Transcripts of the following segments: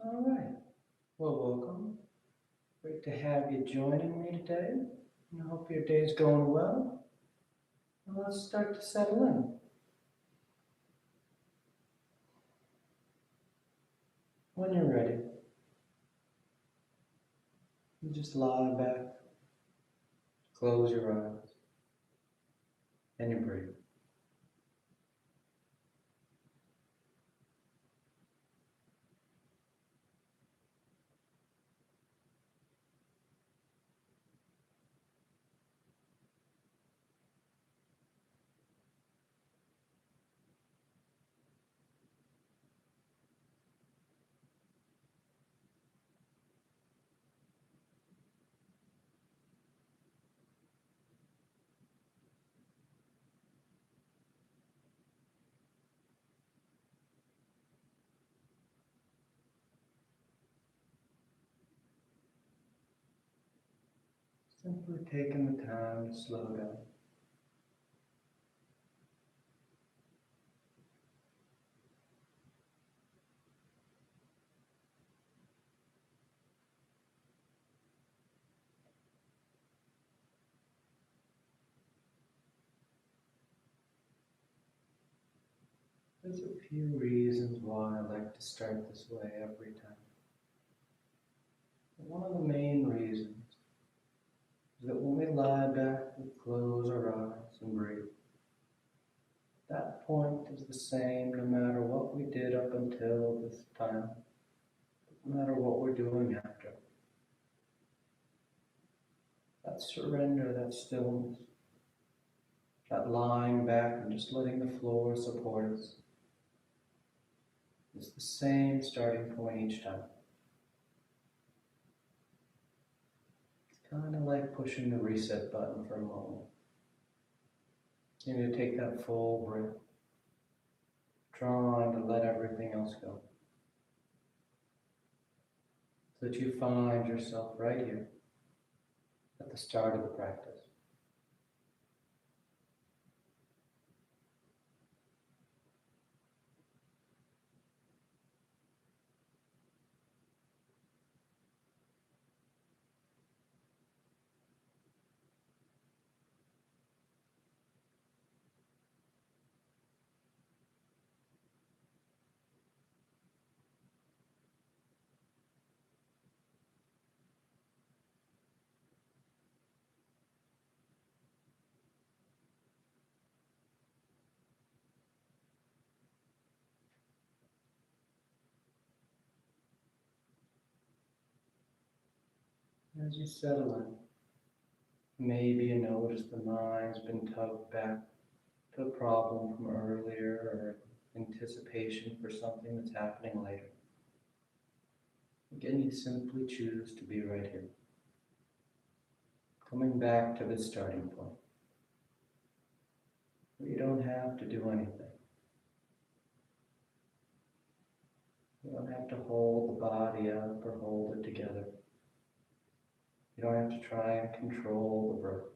All right. Well, welcome. Great to have you joining me today. I hope your day's going well. And let's start to settle in. When you're ready, you just lie back, close your eyes, and you breathe. Simply taking the time to slow down. There's a few reasons why I like to start this way every time. But one of the main reasons is that when we lie back, we close our eyes and breathe. That point is the same no matter what we did up until this time, no matter what we're doing after. That surrender, that stillness, that lying back and just letting the floor support us is the same starting point each time. It's kind of like pushing the reset button for a moment. You need to take that full breath, trying to let everything else go, so that you find yourself right here at the start of the practice. As you settle in, maybe you notice the mind's been tugged back to a problem from earlier or anticipation for something that's happening later. Again, you simply choose to be right here, coming back to the starting point. You don't have to do anything. You don't have to hold the body up or hold it together. You don't have to try and control the breath.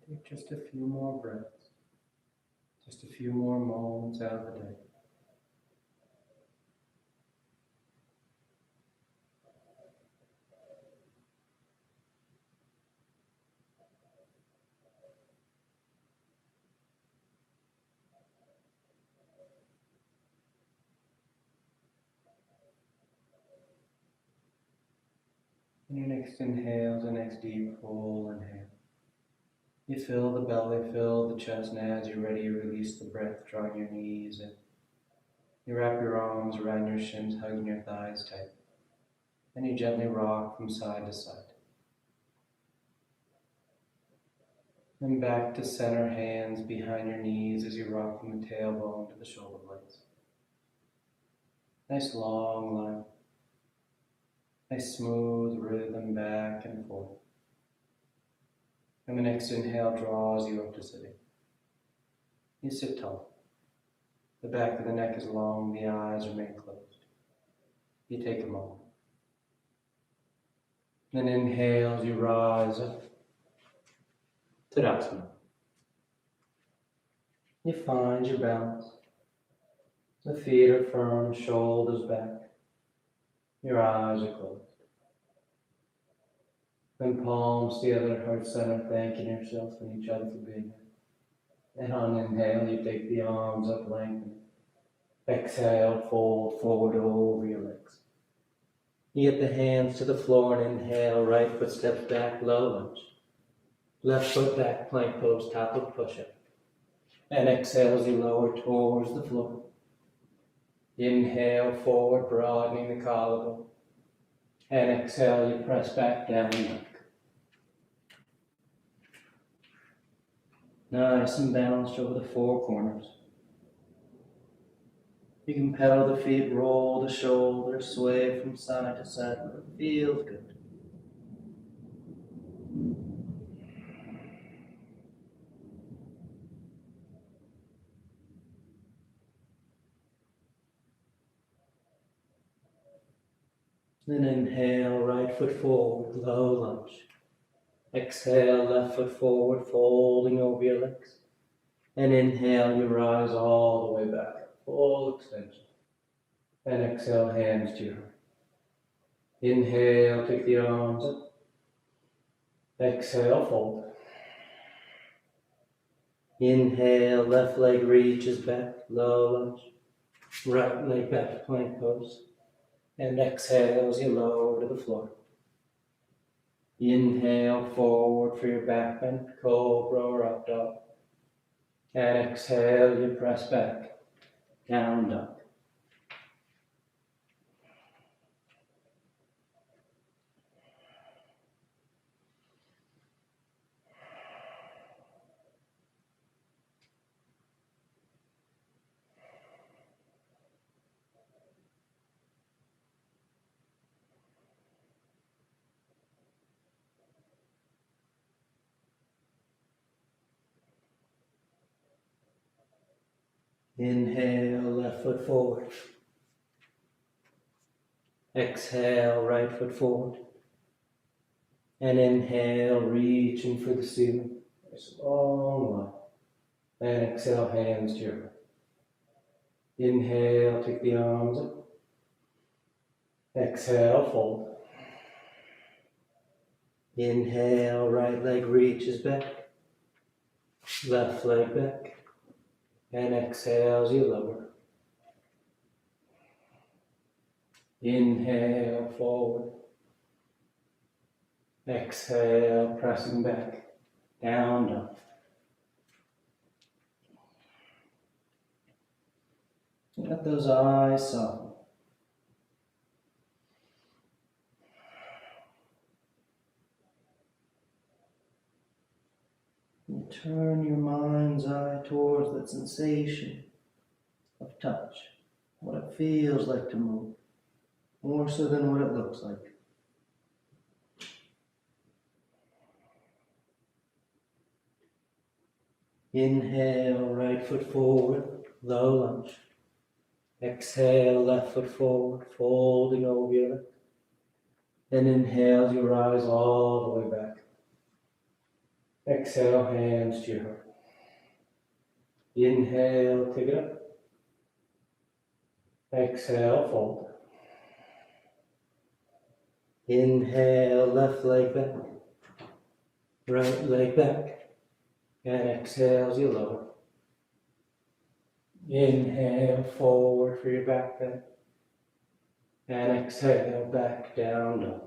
Take just a few more breaths, just a few more moments out of the day. And your next inhale is the next deep full inhale. You fill the belly, fill the chest, and as you're ready, you release the breath, drawing your knees in. You wrap your arms around your shins, hugging your thighs tight. And you gently rock from side to side. Then back to center, hands behind your knees as you rock from the tailbone to the shoulder blades. Nice long line. Nice smooth rhythm back and forth. And the next inhale draws you up to sitting. You sit tall. The back of the neck is long, the eyes remain closed. You take a moment. Then inhale, you rise up. Tadasana. You find your balance. The feet are firm, shoulders back. Your eyes are closed. Then palms together, heart center, thanking yourself and each other for being here. And on inhale, you take the arms up, lengthen. Exhale, fold forward over your legs. You get the hands to the floor and inhale, right foot steps back, low lunge. Left foot back, plank pose, top of push-up. And exhale as you lower towards the floor. Inhale, forward, broadening the collarbone. And exhale, you press back down and back. Nice and balanced over the four corners. You can pedal the feet, roll the shoulders, sway from side to side, but it feels good. Then inhale, right foot forward, low lunge. Exhale, left foot forward, folding over your legs. And inhale, you rise all the way back, full extension. And exhale, hands to your heart. Inhale, take the arms up. Exhale, fold. Inhale, left leg reaches back, low lunge. Right leg back to plank pose. And exhale as you lower to the floor. Inhale, forward for your back bend, cobra or up dog. And exhale, you press back, down dog. Inhale, left foot forward. Exhale, right foot forward. And inhale, reaching for the ceiling. Nice long line. And exhale, hands to your heart. Inhale, take the arms up. Exhale, fold. Inhale, right leg reaches back. Left leg back. And exhale as you lower. Inhale, forward. Exhale, pressing back, down, down. Let those eyes soften. And turn your mind's eye towards that sensation of touch, what it feels like to move, more so than what it looks like. Inhale, right foot forward, low lunge. Exhale, left foot forward, folding over your leg. Then inhale, you rise all the way back. Exhale, hands to your heart. Inhale, take it up. Exhale, fold. Inhale, left leg back. Right leg back. And exhale as you lower. Inhale, forward for your back bend. And exhale, back, down, dog.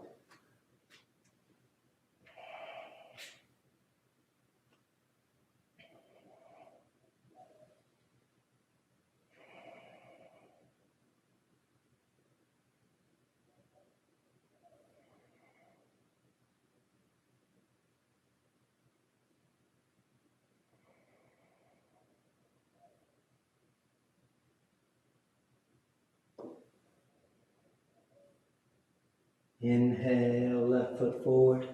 Inhale, left foot forward.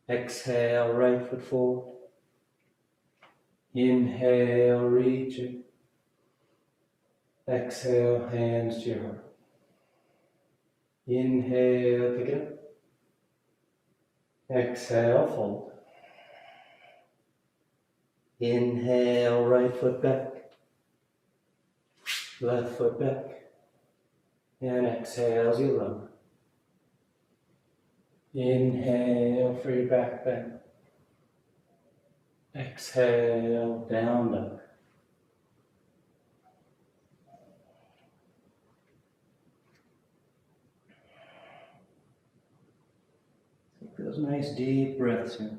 Exhale, right foot forward. Inhale, reaching. Exhale, hands to your heart. Inhale, pick it up. Exhale, fold. Inhale, right foot back. Left foot back. And exhale as you lower. Inhale for your back bend. Exhale, down dog. Take those nice deep breaths here.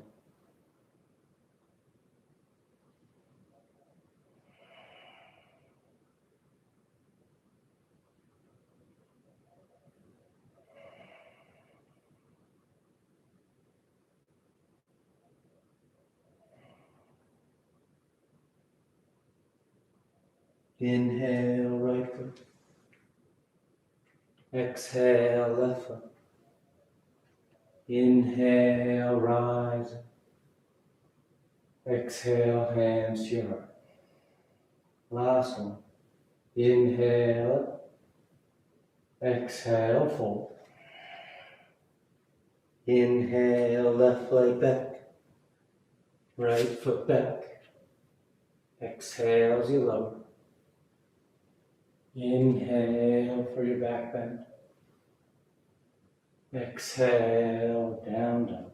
Inhale, right foot. Exhale, left foot. Inhale, rise. Exhale, hands to your heart. Last one. Inhale. Exhale, fold. Inhale, left leg back. Right foot back. Exhale as you lower. Inhale for your back bend. Exhale, down dog.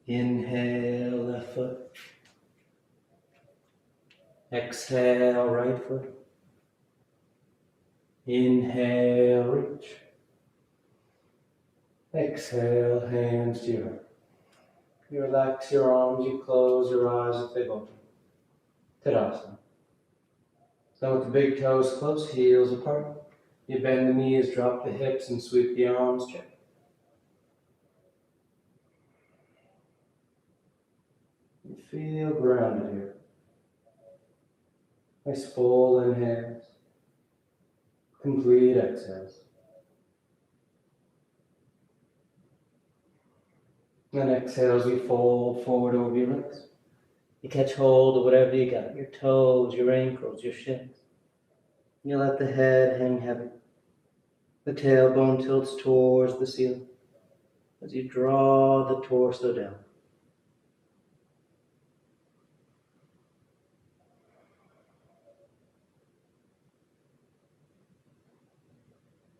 Inhale, left foot. Exhale, right foot. Inhale, reach. Exhale, hands to your heart. You relax your arms, you close your eyes if they've opened. Tadasana. So with the big toes close, heels apart. You bend the knees, drop the hips, and sweep the arms gently. You feel grounded here. Nice full inhales. Complete exhales. And exhales, you fold forward over your legs. You catch hold of whatever you got, your toes, your ankles, your shins. You let the head hang heavy. The tailbone tilts towards the ceiling as you draw the torso down.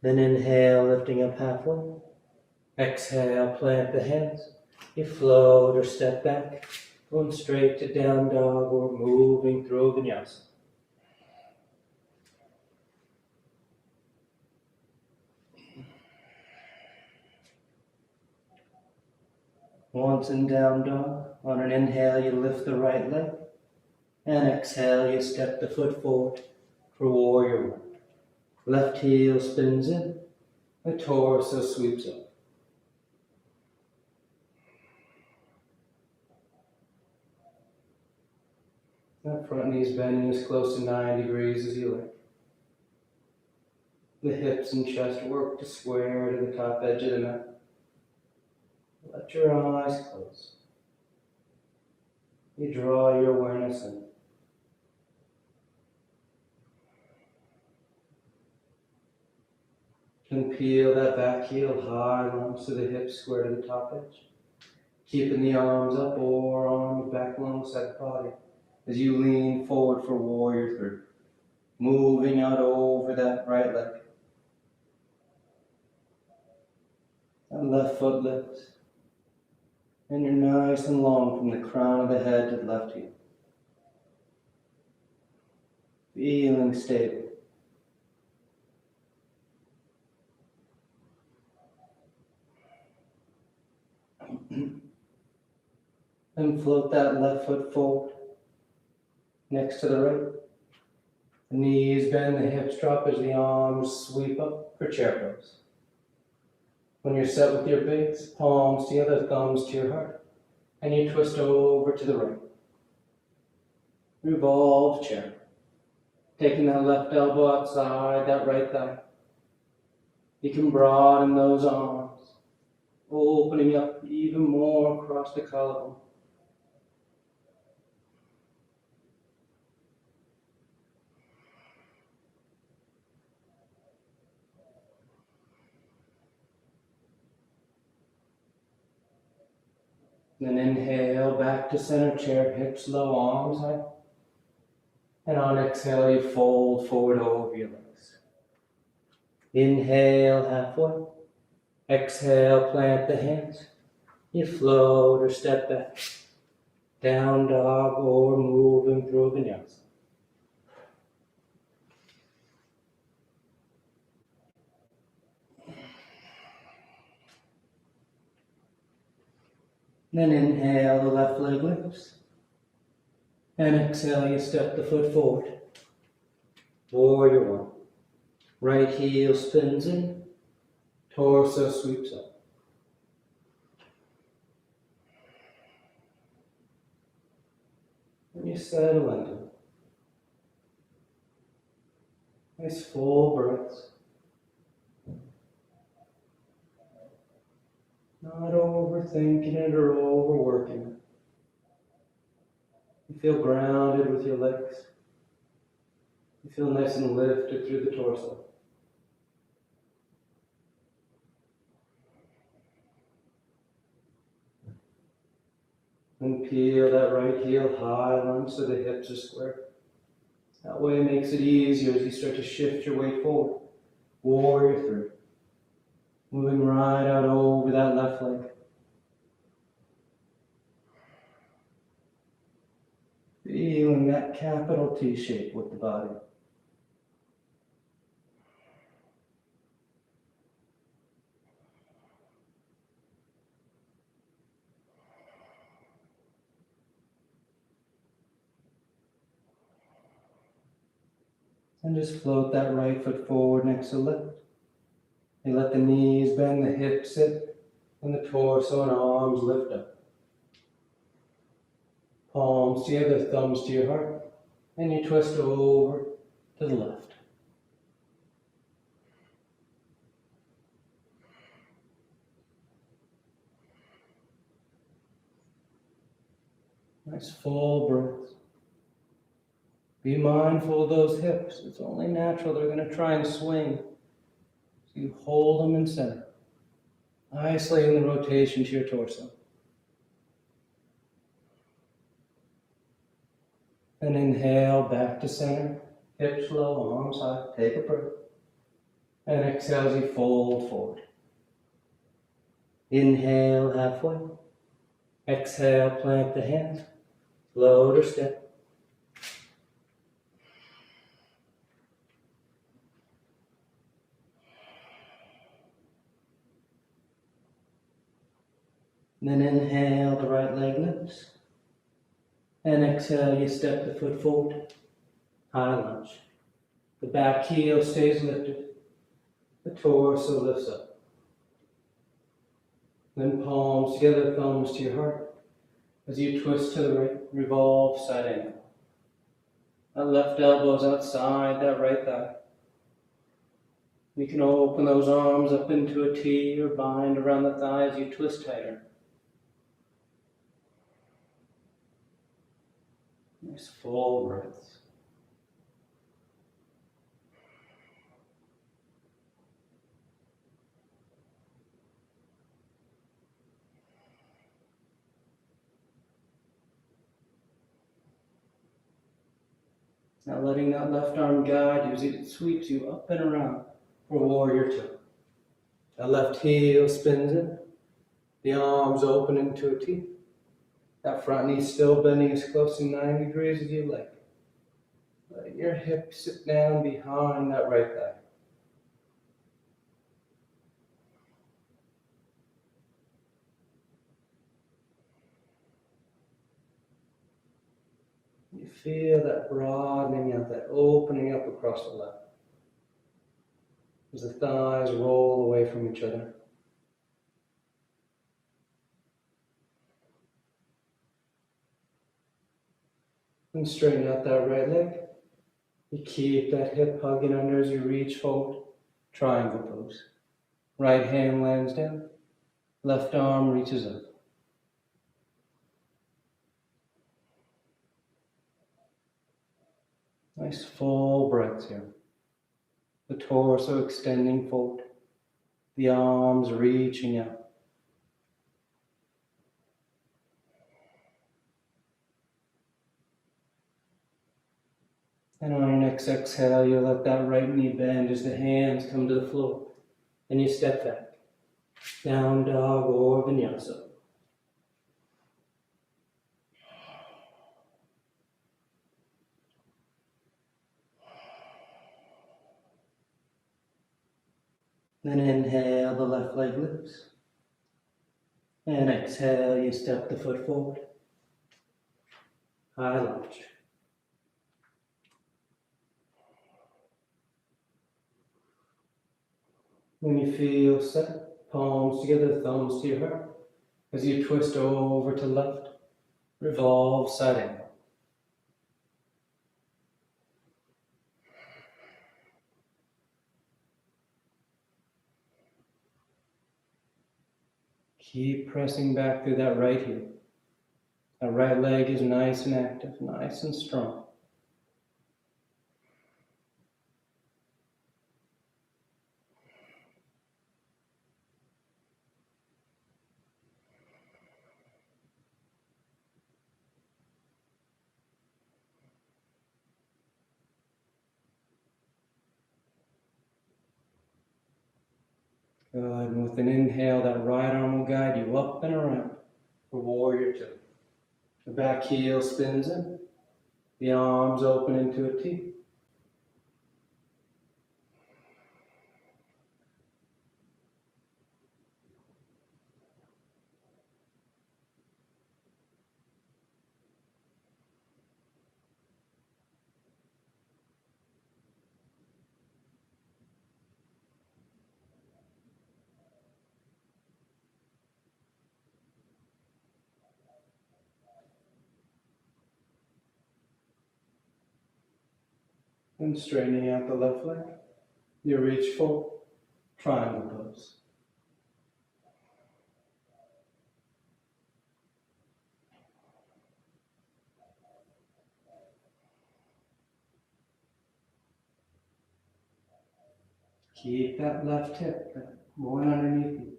Then inhale, lifting up halfway. Exhale, plant the hands. You float or step back, going straight to down dog or moving through vinyasa. Once in down dog, on an inhale, you lift the right leg. And exhale, you step the foot forward for warrior one. Left heel spins in, the torso sweeps up. That front knee's bending as close to 90 degrees as you like. The hips and chest work to square to the top edge of the mat. Let your eyes close. You draw your awareness in. And peel that back heel high, long so the hips square to the top edge. Keeping the arms up or arms back alongside the body as you lean forward for warrior three. Moving out over that right leg. And left foot lifts. And you're nice and long from the crown of the head to the left heel. Feeling stable. And float that left foot forward. next to the right. The knees bend, the hips drop as the arms sweep up for chair pose. When you're set with your bigs, palms together, thumbs to your heart, and you twist over to the right. Revolve chair. Taking that left elbow outside, that right thigh. You can broaden those arms, opening up even more across the collarbone. Then inhale back to center chair, hips low, arms high. And on exhale, you fold forward over your legs. Inhale halfway. Exhale, plant the hands. You float or step back. Down dog or moving through vinyasa. Then inhale, the left leg lifts. And exhale, you step the foot forward. Warrior one. Right heel spins in. Torso sweeps up. And you settle into it. Nice full breaths. Not overthinking it or overworking it. You feel grounded with your legs. You feel nice and lifted through the torso. And peel that right heel high, lunge so the hips are square. That way it makes it easier as you start to shift your weight forward. Warrior three. Moving right out over that left leg. Feeling that capital T shape with the body. And just float that right foot forward next to the left. You let the knees bend, the hips sit, and the torso and arms lift up. Palms together, thumbs to your heart, and you twist over to the left. Nice full breaths. Be mindful of those hips. It's only natural they're going to try and swing. So you hold them in center, isolating the rotation to your torso. And inhale back to center, hips low, arms high. Take a breath. And exhale as you fold forward. Inhale halfway. Exhale, plant the hands. Float or step. Then inhale, the right leg lifts. And exhale, you step the foot forward. High lunge. The back heel stays lifted. The torso lifts up. Then palms together, thumbs to your heart. As you twist to the right, revolve side angle. That left elbow's outside, that right thigh. You can open those arms up into a T or bind around the thigh as you twist tighter. Nice full breaths. Now letting that left arm guide you as it sweeps you up and around for warrior two. That left heel spins in. The arms open into a T. That front knee still bending as close to 90 degrees as you like. Letting your hips sit down behind that right thigh. You feel that broadening out, that opening up across the left. As the thighs roll away from each other. And straighten out that right leg. You keep that hip hugging under as you reach forward. Triangle pose. Right hand lands down. Left arm reaches up. Nice full breaths here. The torso extending forward. The arms reaching out. And on your next exhale, you let that right knee bend as the hands come to the floor. And you step back. Down dog or vinyasa. Then inhale, the left leg lifts. And exhale, you step the foot forward. High lunge. When you feel set, palms together, thumbs to your heart. As you twist over to left, revolve side angle. Keep pressing back through that right heel. That right leg is nice and active, nice and strong. Good, and with an inhale, that right arm will guide you up and around for warrior two. The back heel spins in, the arms open into a T. And straightening out the left leg, you reach forward, triangle pose. Keep that left hip going underneath you,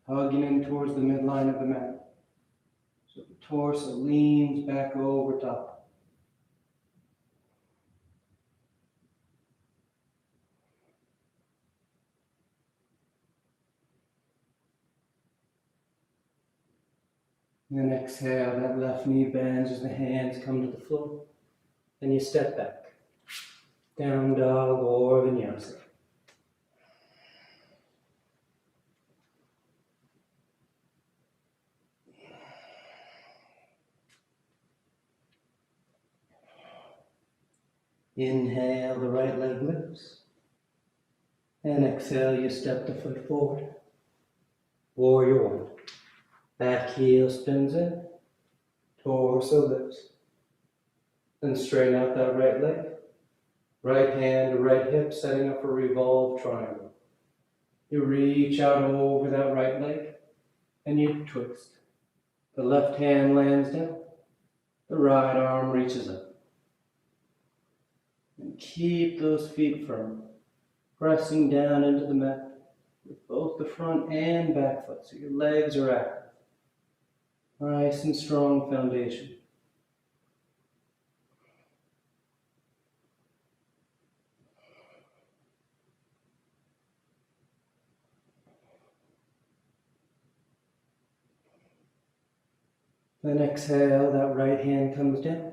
hugging in towards the midline of the mat. So the torso leans back over top. And then exhale, that left knee bends as the hands come to the floor. Then you step back. Down dog or vinyasa. Inhale, the right leg lifts. And exhale, you step the foot forward. Warrior one. Back heel spins in. Torso lifts. Then straighten out that right leg. Right hand to right hip, setting up a revolve triangle. You reach out over that right leg, and you twist. The left hand lands down. The right arm reaches up. And keep those feet firm, pressing down into the mat with both the front and back foot, so your legs are active. Nice and strong foundation. Then exhale, that right hand comes down.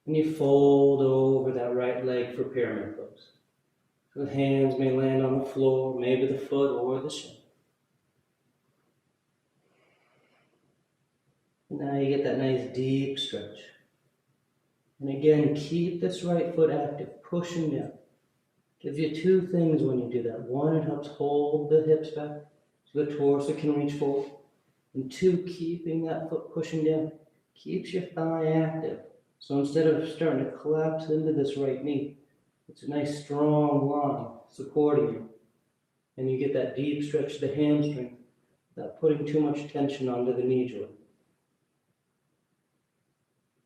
And you fold over that right leg for pyramid pose. The hands may land on the floor, maybe the foot or the shin. Now you get that nice deep stretch. And again, keep this right foot active, pushing down. Gives you two things when you do that. One, it helps hold the hips back so the torso can reach forward. And two, keeping that foot pushing down keeps your thigh active. So instead of starting to collapse into this right knee, it's a nice strong line supporting you. And you get that deep stretch of the hamstring without putting too much tension onto the knee joint.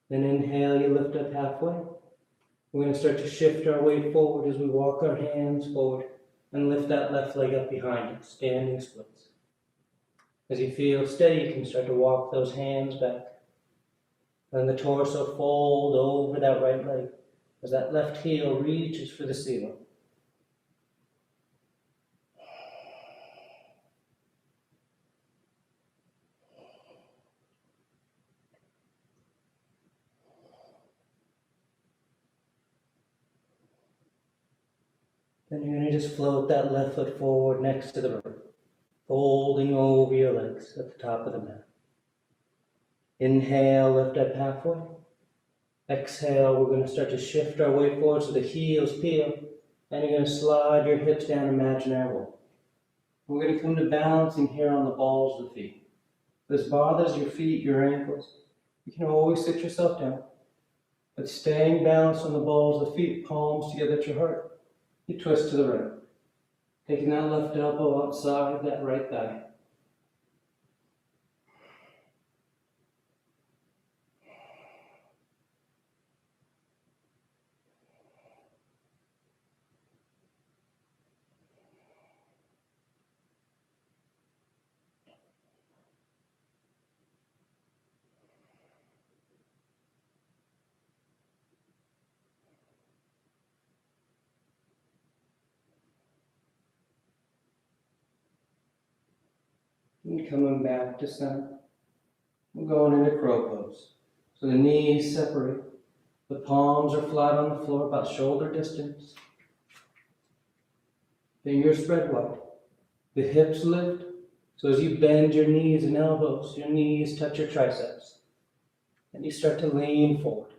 Then inhale, you lift up halfway. We're going to start to shift our weight forward as we walk our hands forward and lift that left leg up behind it, standing splits. As you feel steady, you can start to walk those hands back. And the torso fold over that right leg as that left heel reaches for the ceiling. Then you're going to just float that left foot forward next to the roof, folding over your legs at the top of the mat. Inhale, lift up halfway. Exhale, we're going to start to shift our weight forward so the heels peel, and you're going to slide your hips down imaginary wall. We're going to come to balancing here on the balls of the feet. If this bothers your feet, your ankles, you can always sit yourself down. But staying balanced on the balls of the feet, palms together at your heart. You twist to the right. Taking that left elbow outside that right thigh. And coming back to center. We're going into crow pose. So the knees separate. The palms are flat on the floor, about shoulder distance. Fingers spread wide. The hips lift. So as you bend your knees and elbows, your knees touch your triceps. And you start to lean forward.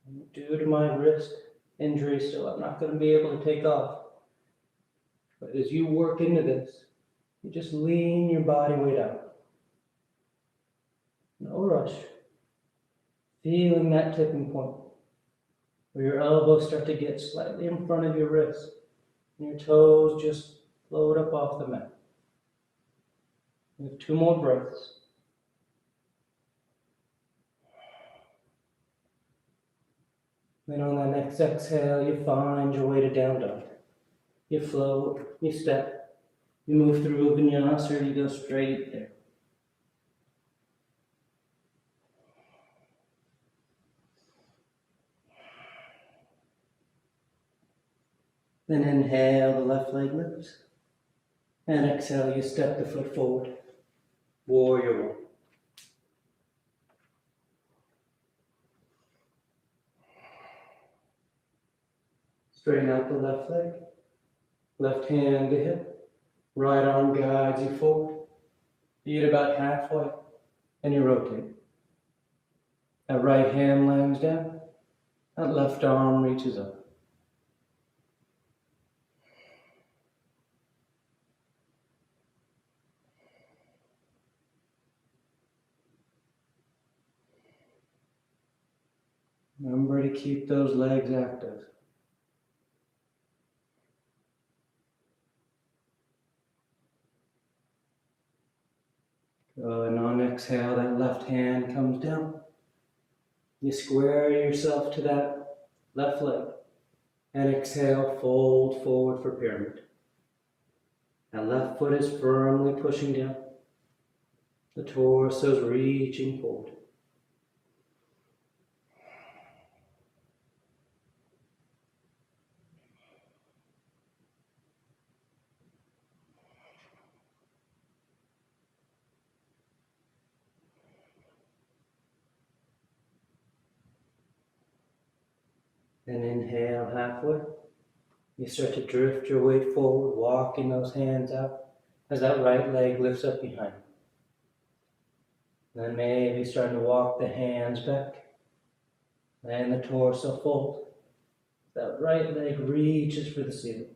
And due to my wrist injury still, I'm not going to be able to take off. But as you work into this, you just lean your body weight out. No rush. Feeling that tipping point where your elbows start to get slightly in front of your wrist and your toes just float up off the mat. We have 2 more breaths. Then on that next exhale, you find your way to down dog. You float, you step, you move through vinyasa, or you go straight there. Then inhale, the left leg lifts. And exhale, you step the foot forward. Warrior one. Straighten out the left leg. Left hand to hip. Right arm guides you forward. Feet about halfway. And you rotate. That right hand lands down. That left arm reaches up. Remember to keep those legs active. And on exhale, that left hand comes down. You square yourself to that left leg. And exhale, fold forward for pyramid. That left foot is firmly pushing down. The torso is reaching forward. Then inhale halfway. You start to drift your weight forward, walking those hands out as that right leg lifts up behind you. Then maybe starting to walk the hands back. And the torso fold. That right leg reaches for the ceiling.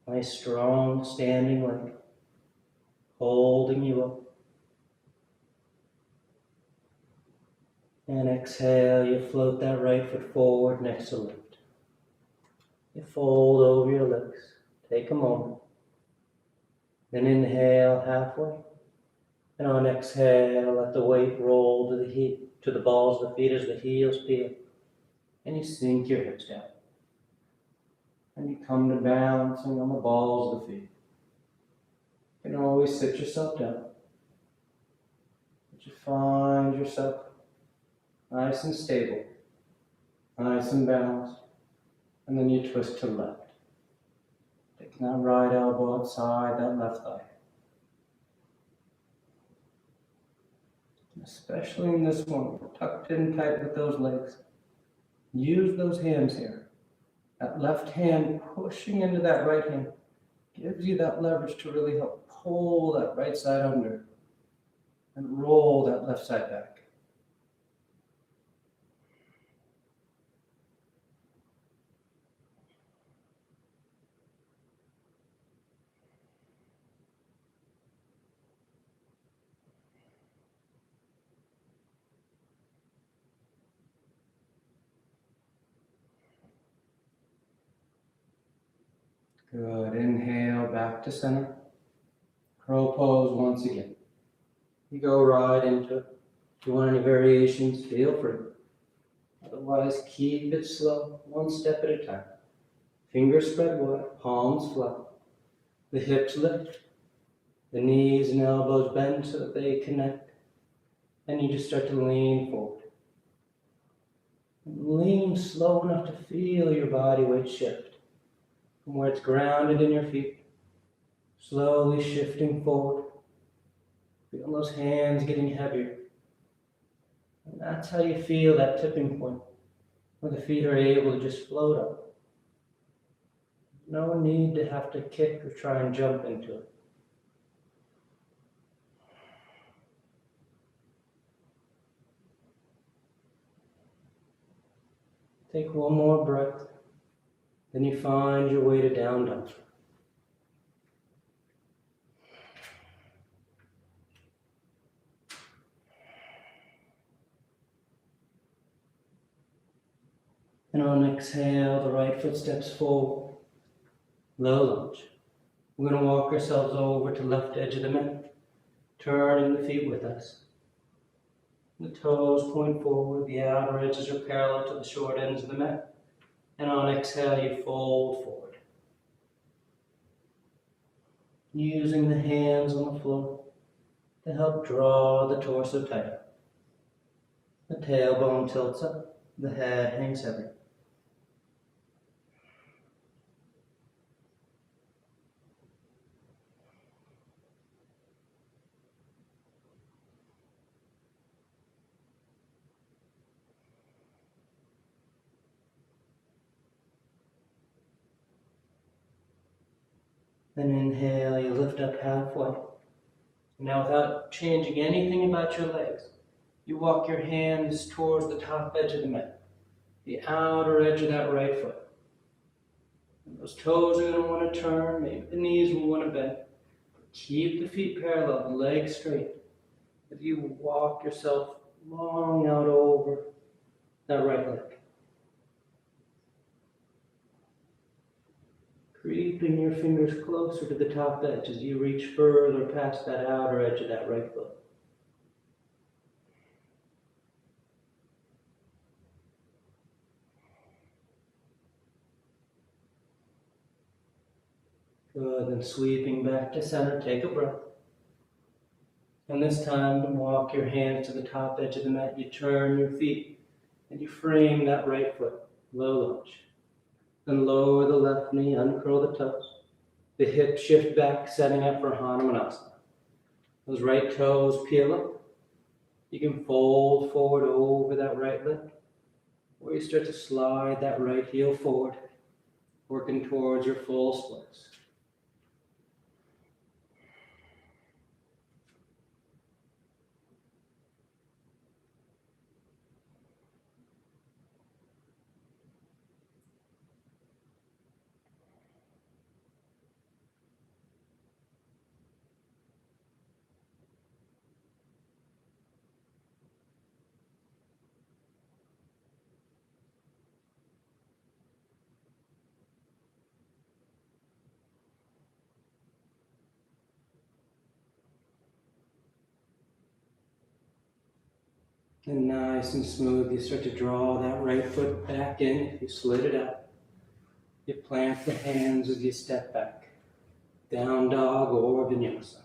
Nice strong standing leg, holding you up. And exhale, you float that right foot forward next to left. You fold over your legs. Take a moment. Then inhale halfway. And on exhale, let the weight roll to the balls of the feet as the heels peel. And you sink your hips down. And you come to bouncing on the balls of the feet. You can always sit yourself down. But you find yourself nice and stable, nice and balanced. And then you twist to the left. Taking that right elbow outside that left thigh. Especially in this one, tucked in tight with those legs. Use those hands here. That left hand pushing into that right hand gives you that leverage to really help pull that right side under and roll that left side back. Good. Inhale back to center. Crow pose once again. You go right into it. If you want any variations, feel free. Otherwise, keep it slow, one step at a time. Fingers spread wide, palms flat. The hips lift. The knees and elbows bend so that they connect. And you just start to lean forward. And lean slow enough to feel your body weight shift. From where it's grounded in your feet, slowly shifting forward. Feel those hands getting heavier. And that's how you feel that tipping point, where the feet are able to just float up. No need to have to kick or try and jump into it. Take one more breath. Then you find your way to down dog. And on exhale, the right foot steps forward. Low lunge. We're going to walk ourselves over to left edge of the mat, turning the feet with us. The toes point forward, the outer edges are parallel to the short ends of the mat. And on exhale, you fold forward. Using the hands on the floor to help draw the torso tighter. The tailbone tilts up, the head hangs heavy. Then inhale, you lift up halfway. Now without changing anything about your legs, you walk your hands towards the top edge of the mat, the outer edge of that right foot. And those toes are going to want to turn, maybe the knees will want to bend. Keep the feet parallel, the legs straight. As you walk yourself long out over that right leg. Creeping your fingers closer to the top edge as you reach further past that outer edge of that right foot. Good, then sweeping back to center, take a breath. And this time, walk your hands to the top edge of the mat. You turn your feet and you frame that right foot, low lunge. Then lower the left knee, uncurl the toes. The hips shift back, setting up for Hanumanasana. Those right toes peel up. You can fold forward over that right leg, or you start to slide that right heel forward, working towards your full splits. And nice and smooth, you start to draw that right foot back in. If you slid it out, you plant the hands as you step back. Down dog or vinyasa.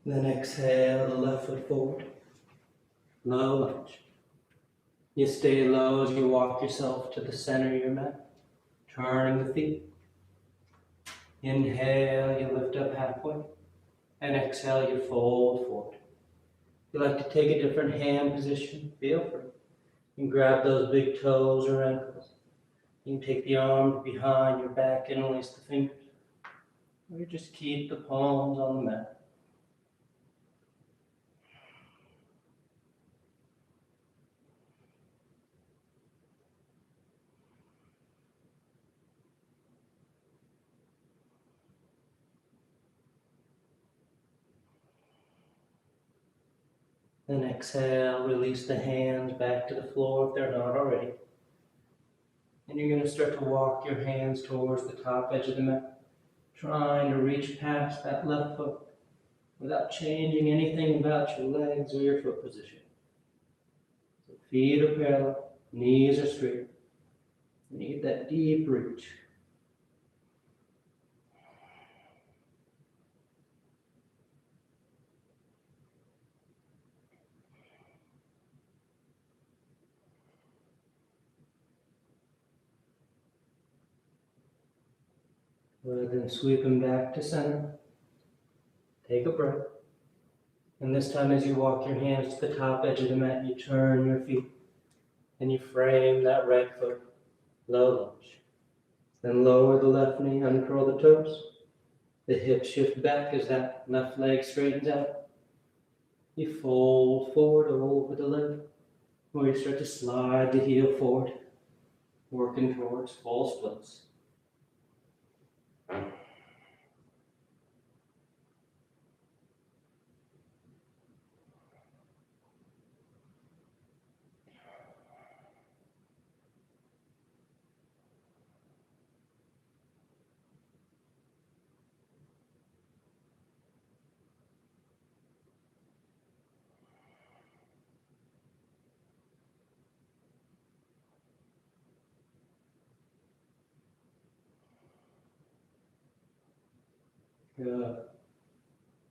Then exhale the left foot forward. Low lunge. You stay low as you walk yourself to the center of your mat, turning the feet. Inhale, you lift up halfway, and exhale, you fold forward. If you like to take a different hand position, feel free. You can grab those big toes or ankles. You can take the arms behind your back and release the fingers. Or just keep the palms on the mat. Then exhale, release the hands back to the floor if they're not already. And you're going to start to walk your hands towards the top edge of the mat, trying to reach past that left foot without changing anything about your legs or your foot position. So feet are parallel, knees are straight. And you get that deep reach. Then sweeping back to center. Take a breath. And this time as you walk your hands to the top edge of the mat, you turn your feet and you frame that right foot, low lunge. Then lower the left knee, uncurl the toes. The hips shift back as that left leg straightens out. You fold forward over the leg, where you start to slide the heel forward, working towards full splits. Good.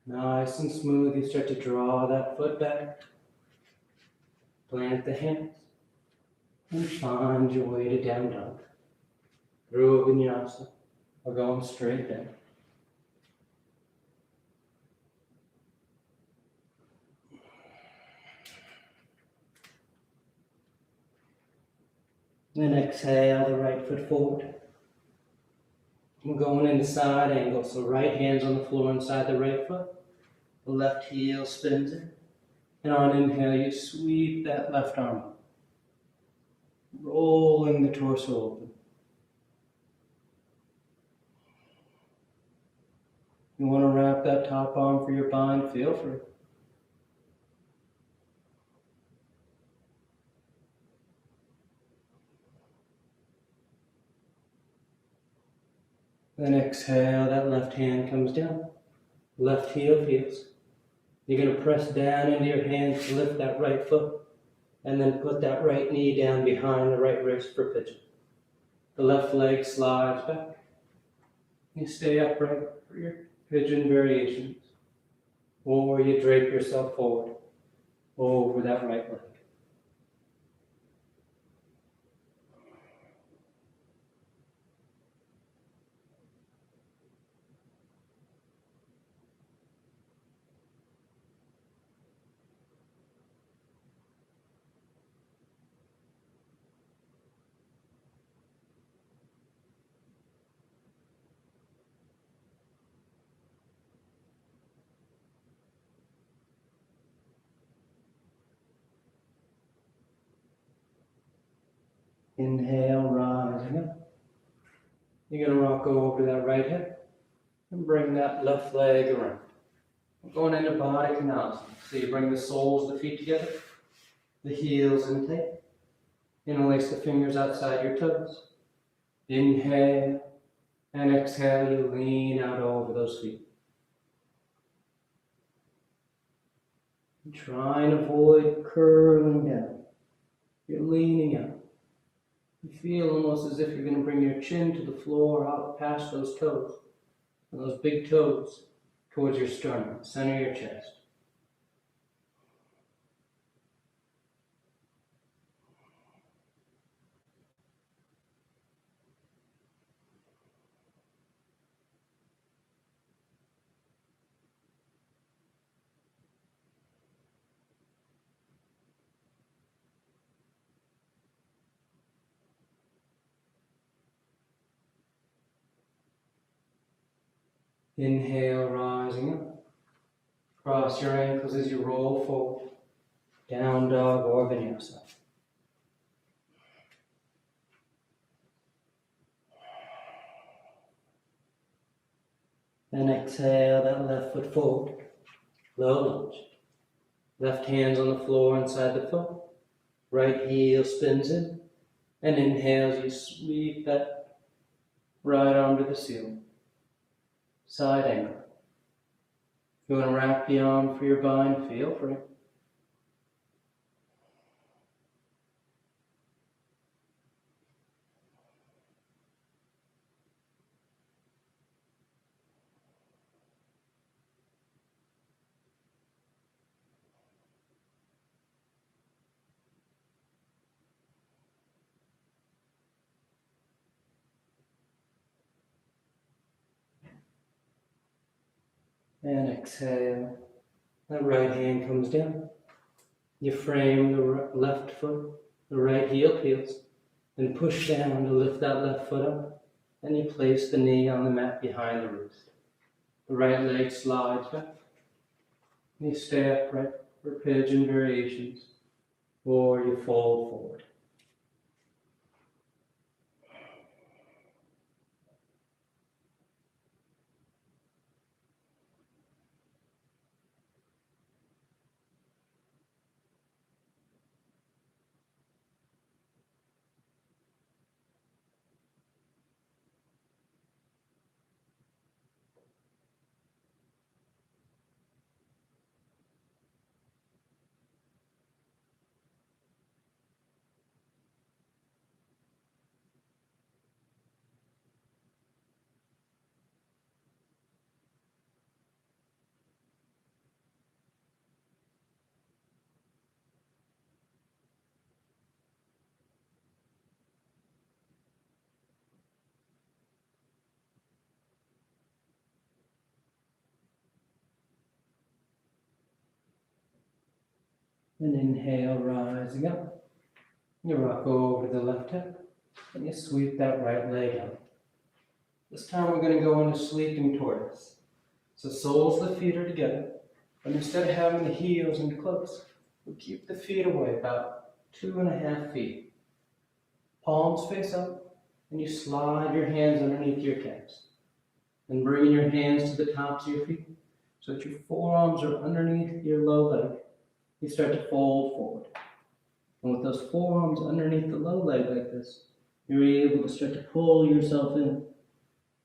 Nice and smooth, you start to draw that foot back. Plant the hands. And find your way to down dog. Through a vinyasa, or going straight down. Then exhale the right foot forward. I'm going into side angle, so right hand's on the floor inside the right foot. The left heel spins it. And on inhale, you sweep that left arm up, rolling the torso open. You want to wrap that top arm for your bind, feel free. Then exhale, that left hand comes down. Left heel feels. You're going to press down into your hands to lift that right foot, and then put that right knee down behind the right wrist for pigeon. The left leg slides back. You stay upright for your pigeon variations, or you drape yourself forward over that right leg. Inhale, rising up. You're going to rock over to that right hip and bring that left leg around. We're going into Baddha Konasana. So you bring the soles of the feet together, the heels in tight. Interlace the fingers outside your toes. Inhale, and exhale, you lean out over those feet. And try and avoid curling down. You're leaning out. You feel almost as if you're going to bring your chin to the floor, out past those toes, and those big toes towards your sternum, center of your chest. Inhale, rising up. Cross your ankles as you roll forward. Down dog or vinyasa. Then exhale that left foot forward. Low lunge. Left hand's on the floor inside the foot. Right heel spins in. And inhales, you sweep that right arm to the ceiling. Side angle. If you want to wrap the arm for your bind, feel free. And exhale. That right hand comes down. You frame the left foot, the right heel peels, and push down to lift that left foot up. And you place the knee on the mat behind the wrist. The right leg slides back. You stay upright for pigeon variations, or you fold forward. And inhale, rising up. You rock over to the left hip, and you sweep that right leg out. This time we're going to go into sleeping tortoise. So soles of the feet are together, but instead of having the heels in close, we keep the feet away about 2.5 feet. Palms face up, and you slide your hands underneath your calves. Then bringing your hands to the tops of your feet, so that your forearms are underneath your low leg. You start to fold forward. And with those forearms underneath the low leg like this, you're able to start to pull yourself in.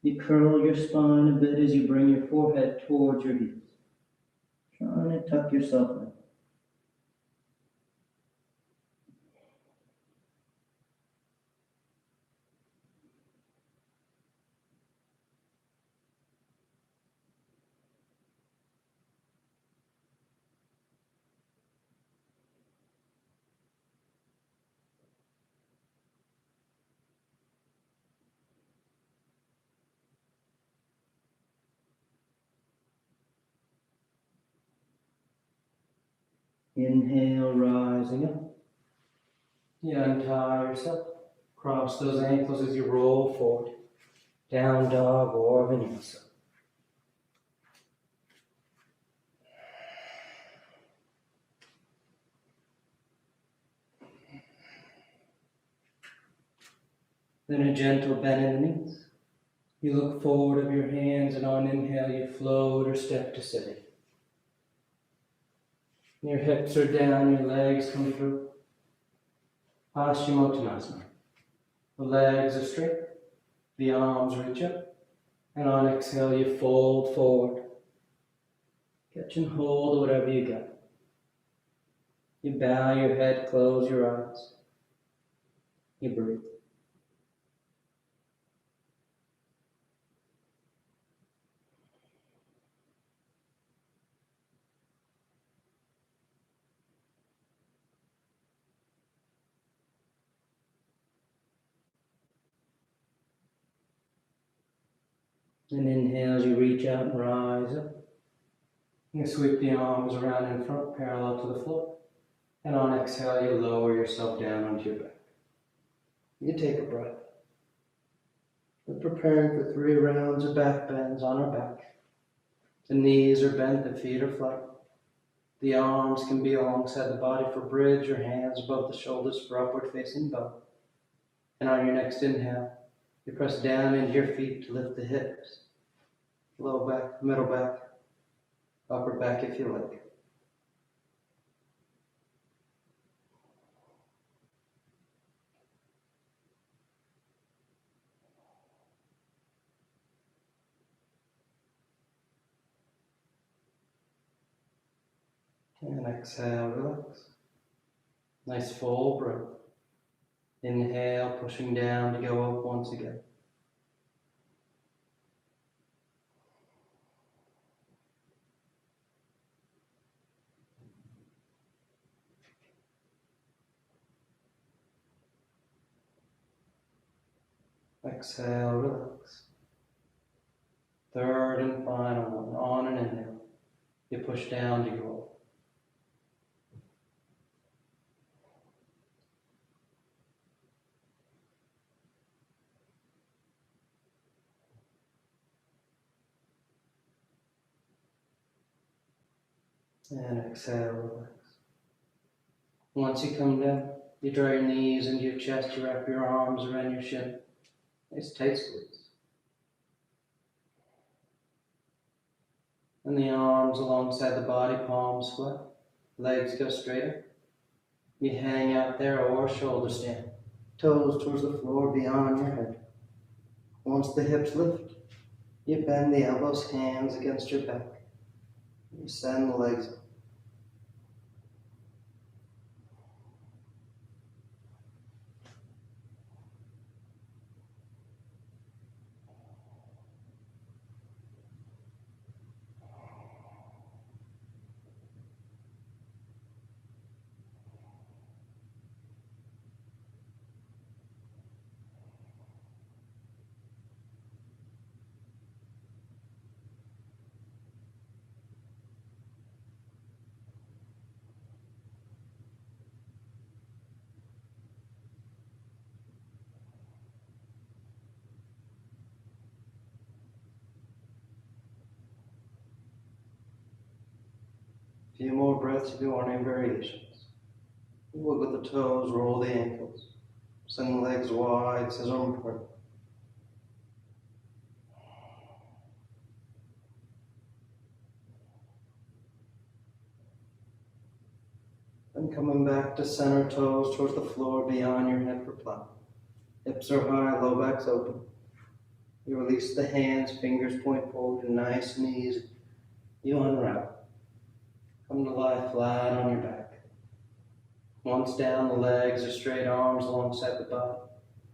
You curl your spine a bit as you bring your forehead towards your heels. Trying to tuck yourself in. Inhale, rising up. You untie yourself. Cross those ankles as you roll forward. Down dog or vinyasa. Then a gentle bend in the knees. You look forward of your hands, and on inhale you float or step to sitting. Your hips are down, your legs come through. Paschimottanasana. The legs are straight, the arms reach up, and on exhale you fold forward. Catch and hold whatever you got. You bow your head, close your eyes. You breathe. And inhale as you reach out and rise up. You sweep the arms around in front, parallel to the floor. And on exhale, you lower yourself down onto your back. You take a breath. We're preparing for 3 rounds of back bends on our back. The knees are bent, the feet are flat. The arms can be alongside the body for bridge, or hands above the shoulders for upward facing bow. And on your next inhale, you press down into your feet to lift the hips. Low back, middle back, upper back if you like. And exhale, relax. Nice full breath. Inhale, pushing down to go up once again. Exhale, relax. Third and final one. On an inhale, you push down to go up. And exhale, relax. Once you come down, you draw your knees into your chest, you wrap your arms around your shin. Nice tight squeeze. And the arms alongside the body, palms flat. Legs go straighter. You hang out there or shoulder stand. Toes towards the floor beyond your head. Once the hips lift, you bend the elbows, hands against your back. You send the legs up. A few more breaths if you want any variations. Wiggle the toes, roll the ankles. Send the legs wide, scissor them apart. Then coming back to center, toes towards the floor beyond your head for plow. Hips are high, low back's open. You release the hands, fingers point forward, and nice and easy. You unwrap. Come to lie flat on your back. Once down, the legs are straight, arms alongside the body,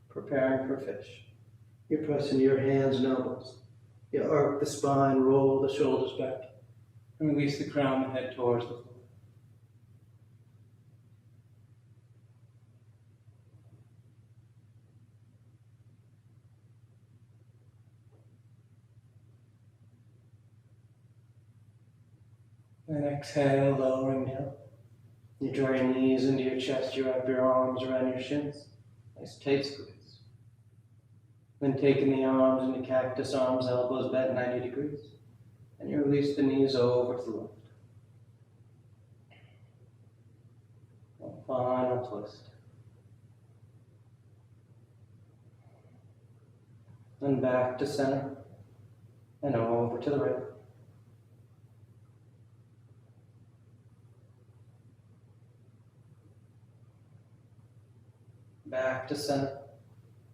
preparing for fish. You press into your hands and elbows. You arc the spine, roll the shoulders back, and release the crown and head towards the floor. And exhale, lowering down. You draw your knees into your chest, you wrap your arms around your shins. Nice tight squeeze. Then taking the arms into cactus, arms, elbows bent 90 degrees. And you release the knees over to the left. One final twist. Then back to center. And over to the right. back to center.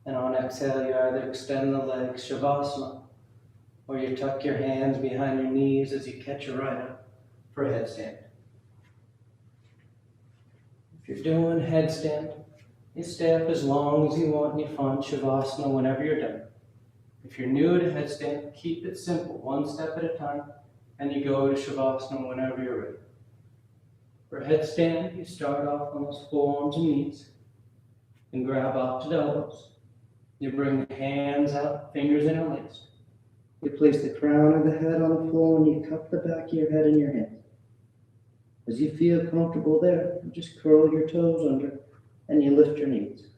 And on exhale, you either extend the legs, Shavasana, or you tuck your hands behind your knees as you catch your right up for a headstand. If you're doing headstand, you stay up as long as you want and you find Shavasana whenever you're done. If you're new to headstand, keep it simple, one step at a time, and you go to Shavasana whenever you're ready. For headstand, you start off on those forearms and knees and grab opposite elbows. You bring the hands out, fingers interlaced. You place the crown of the head on the floor and you cup the back of your head in your hands. As you feel comfortable there, you just curl your toes under and you lift your knees.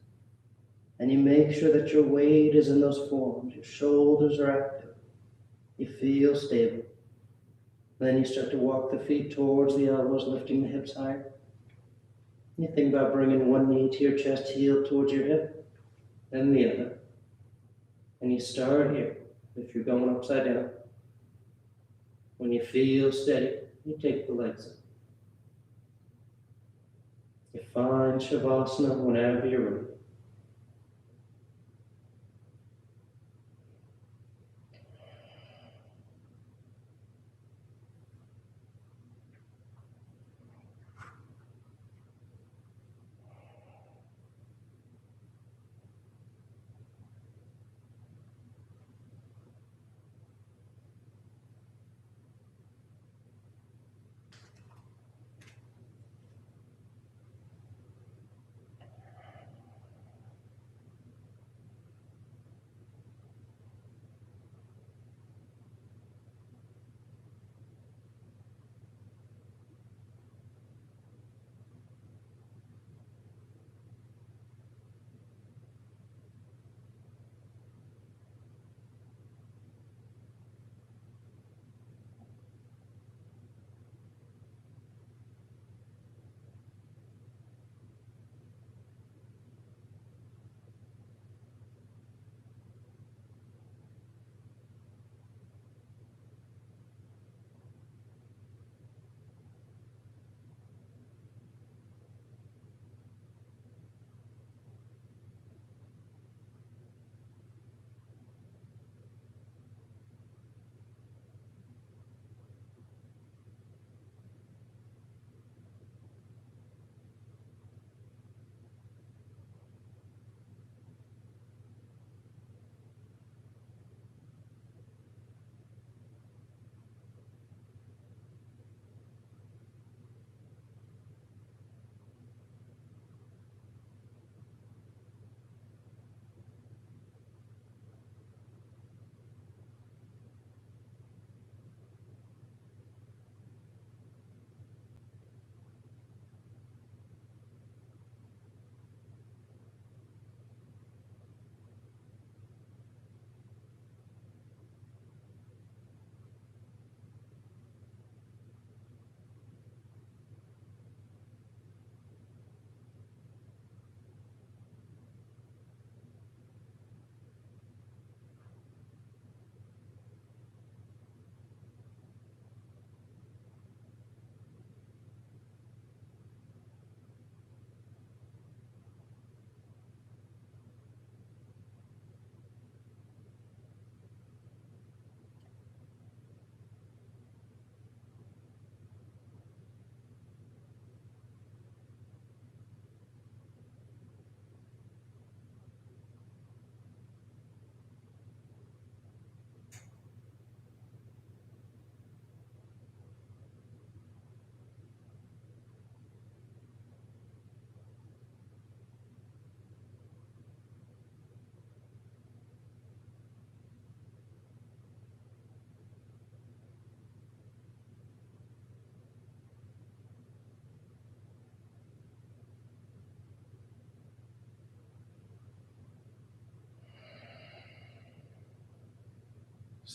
And you make sure that your weight is in those forearms. Your shoulders are active. You feel stable. Then you start to walk the feet towards the elbows, lifting the hips higher. You think about bringing one knee to your chest, heel towards your hip, then the other. And you start here. If you're going upside down, when you feel steady, you take the legs up. You find Shavasana whenever you're ready.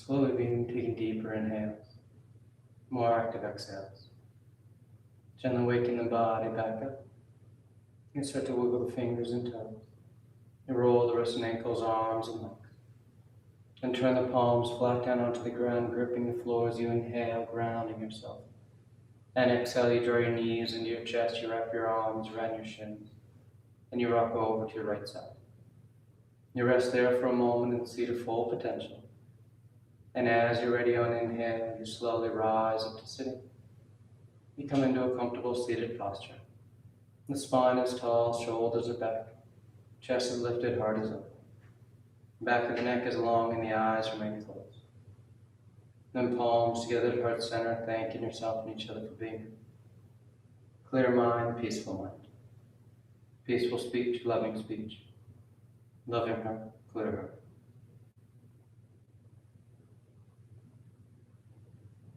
Slowly taking deeper inhales, more active exhales. Gently waking the body back up. You start to wiggle the fingers and toes. You roll the wrists and ankles, arms and legs. And turn the palms flat down onto the ground, gripping the floor as you inhale, grounding yourself. And exhale, you draw your knees into your chest, you wrap your arms around your shins. and you rock over to your right side. You rest there for a moment and see the full potential. And as you're ready on inhale, you slowly rise up to sitting. You come into a comfortable seated posture. The spine is tall, shoulders are back, chest is lifted, heart is open. Back of the neck is long and the eyes remain closed. Then palms together at heart center, thanking yourself and each other for being here. Clear mind, peaceful mind. Peaceful speech, loving speech. Loving heart, clear heart.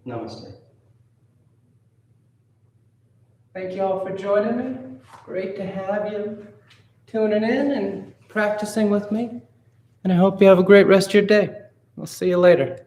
Namaste. Thank you all for joining me. Great to have you tuning in and practicing with me. And I hope you have a great rest of your day. We'll see you later.